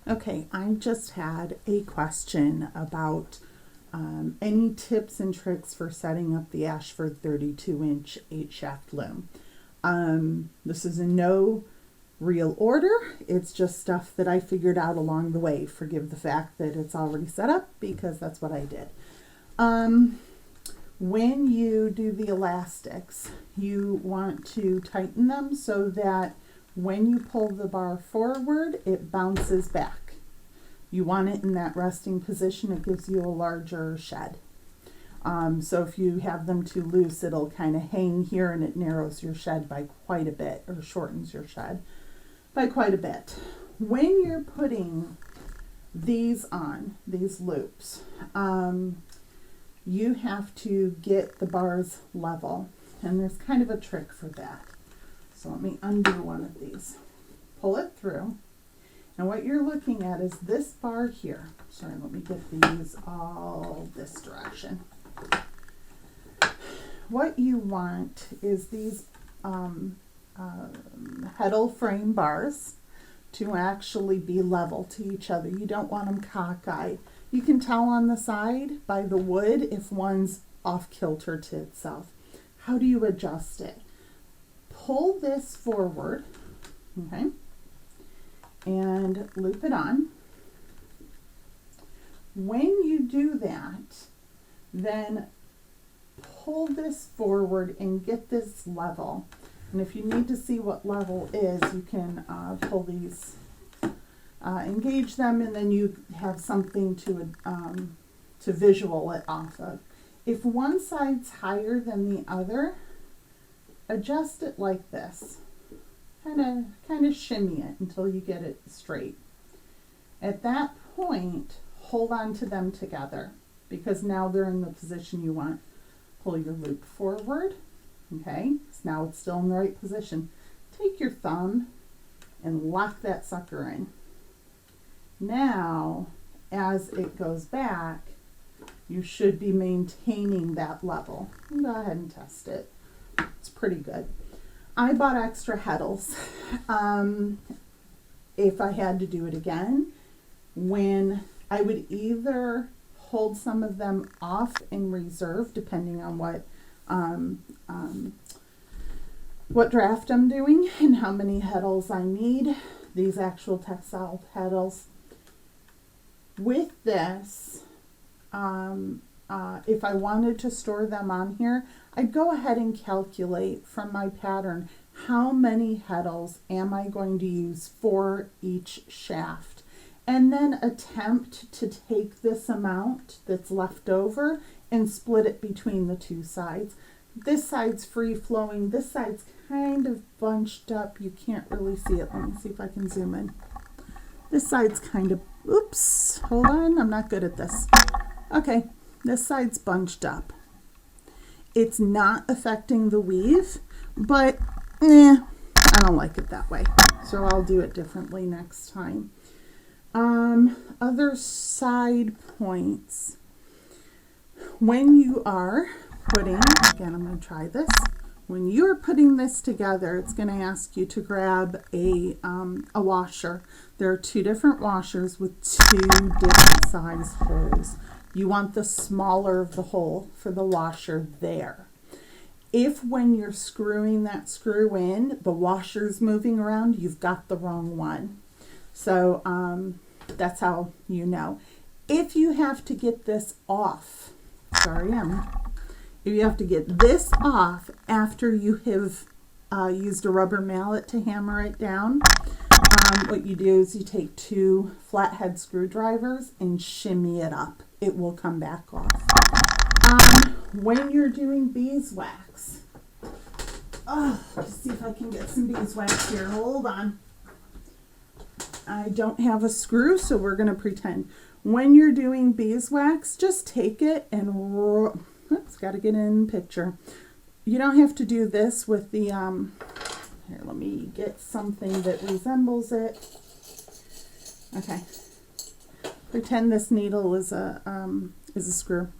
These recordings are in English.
Okay, I just had a question about any tips and tricks for setting up the Ashford 32-inch 8-shaft loom. This is in no real order. It's just stuff that I figured out along the way. Forgive the fact that it's already set up because that's what I did. When you do the elastics, you want to tighten them so that when you pull the bar forward, it bounces back. You want it in that resting position. It gives you a larger shed. So if you have them too loose, it'll kind of hang here and it narrows your shed by quite a bit, or shortens your shed by quite a bit. When you're putting these on, these loops, you have to get the bars level. And there's kind of a trick for that. So let me undo one of these. Pull it through. And what you're looking at is this bar here. Sorry, let me get these all this direction. What you want is these heddle frame bars to actually be level to each other. You don't want them cockeyed. You can tell on the side by the wood if one's off kilter to itself. How do you adjust it? Pull this forward, okay, and loop it on. When you do that, then pull this forward and get this level. And if you need to see what level is, you can pull these, engage them, and then you have something to visual it off of. If one side's higher than the other, adjust it like this. Kind of shimmy it until you get it straight. At that point, hold on to them together because now they're in the position you want. Pull your loop forward. Okay, so now it's still in the right position. Take your thumb and lock that sucker in. Now, as it goes back, you should be maintaining that level. Go ahead and test it. It's pretty good. I bought extra heddles. If I had to do it again, when I would either hold some of them off in reserve, depending on what draft I'm doing and how many heddles I need. These actual textile heddles. With this, if I wanted to store them on here, I'd go ahead and calculate from my pattern how many heddles am I going to use for each shaft, and then attempt to take this amount that's left over and split it between the two sides. This side's free flowing, this side's kind of bunched up. You can't really see it. Let me see if I can zoom in. This side's kind of, oops, hold on, I'm not good at this. Okay, this side's bunched up. It's not affecting the weave, but I don't like it that way. So I'll do it differently next time. Other side points. When you are putting, again, I'm going to try this. When you're putting this together, it's going to ask you to grab a washer. There are two different washers with two different size holes. You want the smaller of the hole for the washer there. If when you're screwing that screw in, the washer's moving around, you've got the wrong one. So that's how you know. If you have to get this off, if you have to get this off after you have used a rubber mallet to hammer it down, what you do is you take two flathead screwdrivers and shimmy it up. It will come back off. When you're doing beeswax, let's see if I can get some beeswax here. Hold on. I don't have a screw, so we're going to pretend. When you're doing beeswax, just take it and oops, got to get in picture. You don't have to do this with the, here, let me get something that resembles it. Okay. Pretend this needle is a screw.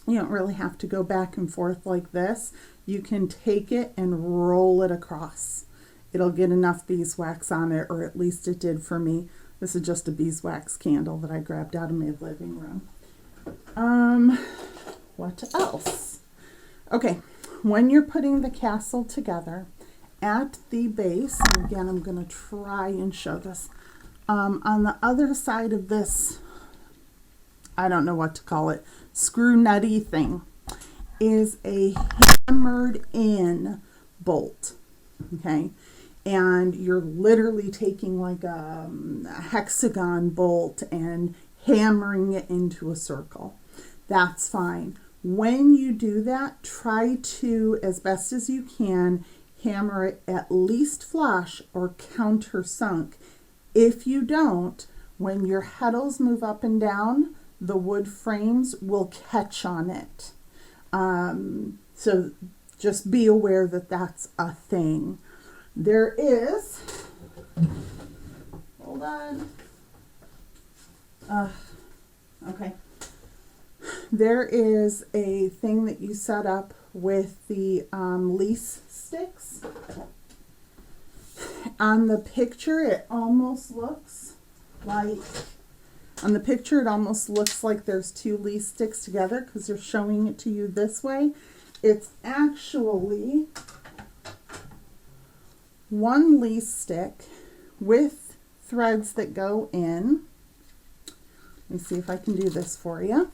You don't really have to go back and forth like this. You can take it and roll it across. It'll get enough beeswax on it, or at least it did for me. This is just a beeswax candle that I grabbed out of my living room. What else? Okay, when you're putting the castle together, at the base, and again, I'm going to try and show this, on the other side of this, I don't know what to call it, screw nutty thing, is a hammered in bolt, okay? And you're literally taking like a hexagon bolt and hammering it into a circle. That's fine. When you do that, try to, as best as you can, hammer it at least flush or countersunk. If you don't, when your heddles move up and down, the wood frames will catch on it. So just be aware that that's a thing. There is, hold on, okay. There is a thing that you set up with the lease sticks. On the picture, it almost looks like, there's two lease sticks together because they're showing it to you this way. It's actually one lease stick with threads that go in. Let me see if I can do this for you.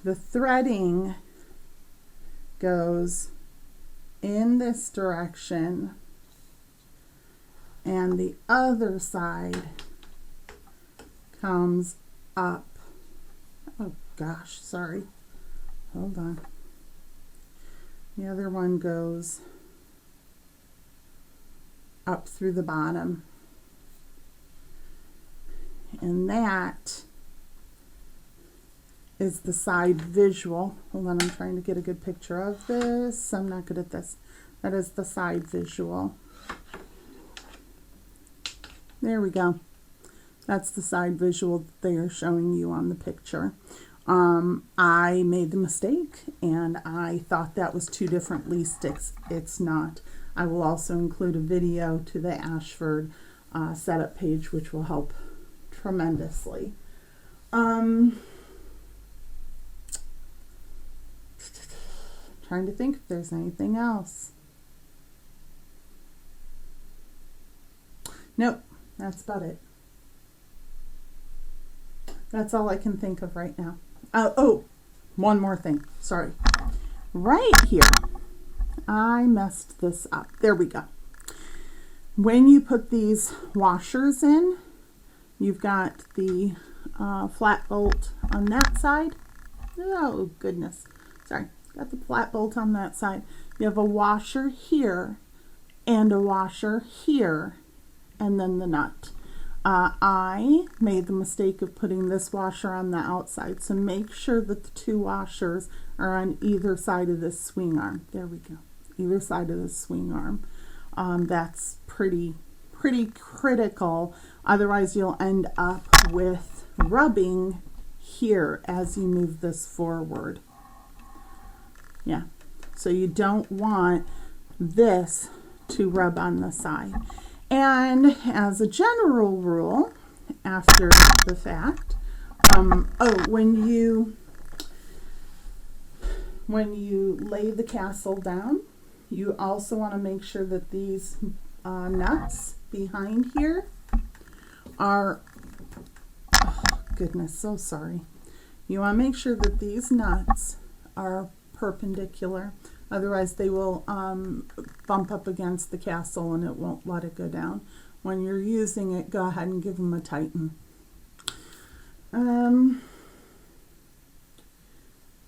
The threading goes in this direction and the other side comes up. Oh gosh, sorry. Hold on. The other one goes up through the bottom. And that is the side visual. Hold on, I'm trying to get a good picture of this. I'm not good at this. That is the side visual. There we go. That's the side visual that they are showing you on the picture. I made the mistake and I thought that was two different lease sticks. It's not. I will also include a video to the Ashford setup page, which will help tremendously. Trying to think if there's anything else. Nope, that's about it. That's all I can think of right now. Oh, one more thing. Sorry. Right here, I messed this up. There we go. When you put these washers in, you've got the flat bolt on that side. Oh, goodness. Sorry. Got the flat bolt on that side. You have a washer here and a washer here and then the nut. I made the mistake of putting this washer on the outside, so make sure that the two washers are on either side of this swing arm. There we go. Either side of this swing arm. That's pretty critical. Otherwise, you'll end up with rubbing here as you move this forward. Yeah, so you don't want this to rub on the side. And as a general rule, after the fact, when you lay the castle down, you also want to make sure that these nuts behind here are, oh goodness, so sorry. You want to make sure that these nuts are perpendicular. Otherwise they will bump up against the castle and it won't let it go down. When you're using it, go ahead and give them a tighten.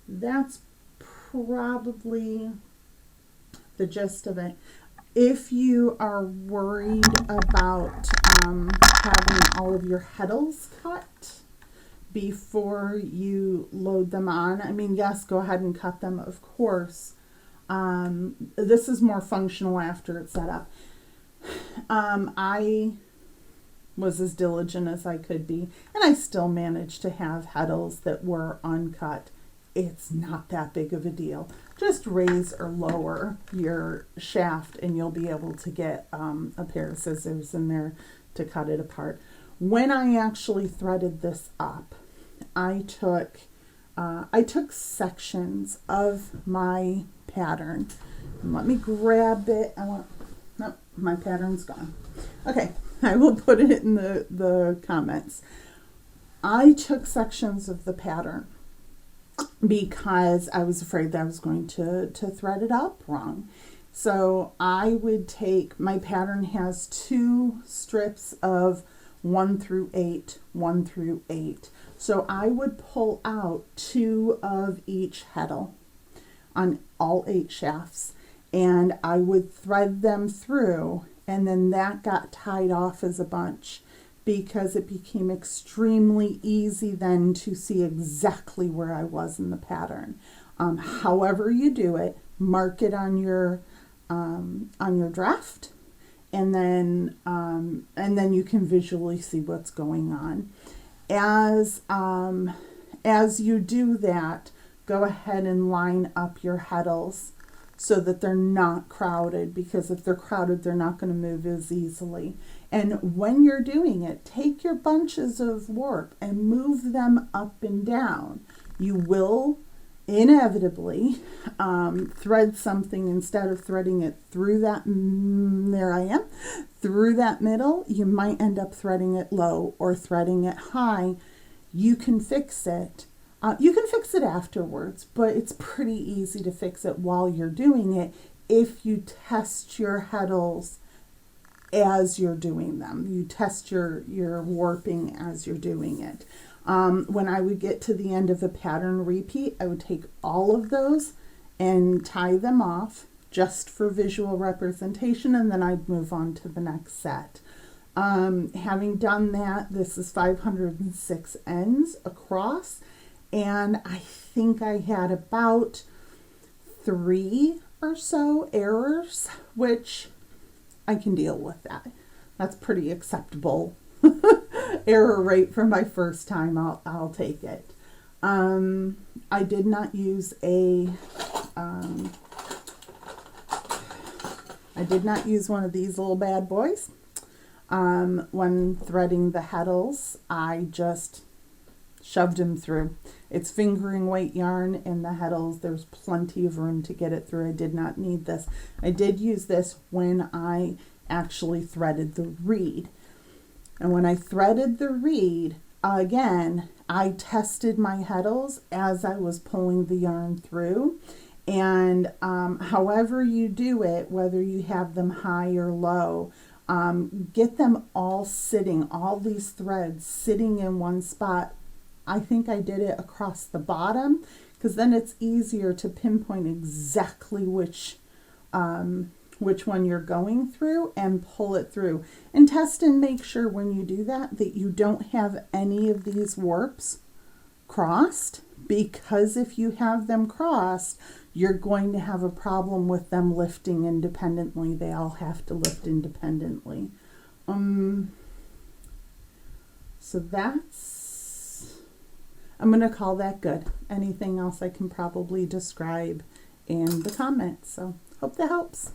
That's probably the gist of it. If you are worried about having all of your heddles cut before you load them on, I mean, yes, go ahead and cut them, of course. This is more functional after it's set up. I was as diligent as I could be, and I still managed to have heddles that were uncut it's not that big of a deal. Just raise or lower your shaft and you'll be able to get a pair of scissors in there to cut it apart. When I actually threaded this up, I took sections of my pattern. And let me grab it. Nope, my pattern's gone. Okay, I will put it in the comments. I took sections of the pattern because I was afraid that I was going to thread it up wrong. So I would take, my pattern has 2 strips of 1 through 8, 1 through 8. So I would pull out 2 of each heddle on all 8 shafts, and I would thread them through, and then that got tied off as a bunch because it became extremely easy then to see exactly where I was in the pattern. However you do it, mark it on your draft, and then you can visually see what's going on. As you do that, go ahead and line up your heddles so that they're not crowded, because if they're crowded, they're not going to move as easily. And when you're doing it, take your bunches of warp and move them up and down. You will inevitably thread something, instead of threading it through that, through that middle, you might end up threading it low or threading it high. You can fix it. You can fix it afterwards, but it's pretty easy to fix it while you're doing it if you test your heddles as you're doing them. You test your warping as you're doing it. When I would get to the end of a pattern repeat, I would take all of those and tie them off just for visual representation, and then I'd move on to the next set. Having done that, this is 506 ends across, and I think I had about 3 or so errors, which I can deal with that. That's pretty acceptable error rate for my first time. I'll take it. I did not use one of these little bad boys. When threading the heddles, I just shoved them through. It's fingering weight yarn, and the heddles, there's plenty of room to get it through. I did not need this. I did use this when I actually threaded the reed. And when I threaded the reed, again, I tested my heddles as I was pulling the yarn through. And however you do it, whether you have them high or low, get them all sitting, all these threads sitting in one spot. I think I did it across the bottom, because then it's easier to pinpoint exactly which one you're going through and pull it through. And test and make sure when you do that you don't have any of these warps crossed, because if you have them crossed, you're going to have a problem with them lifting independently. They all have to lift independently. So I'm going to call that good. Anything else I can probably describe in the comments. So hope that helps.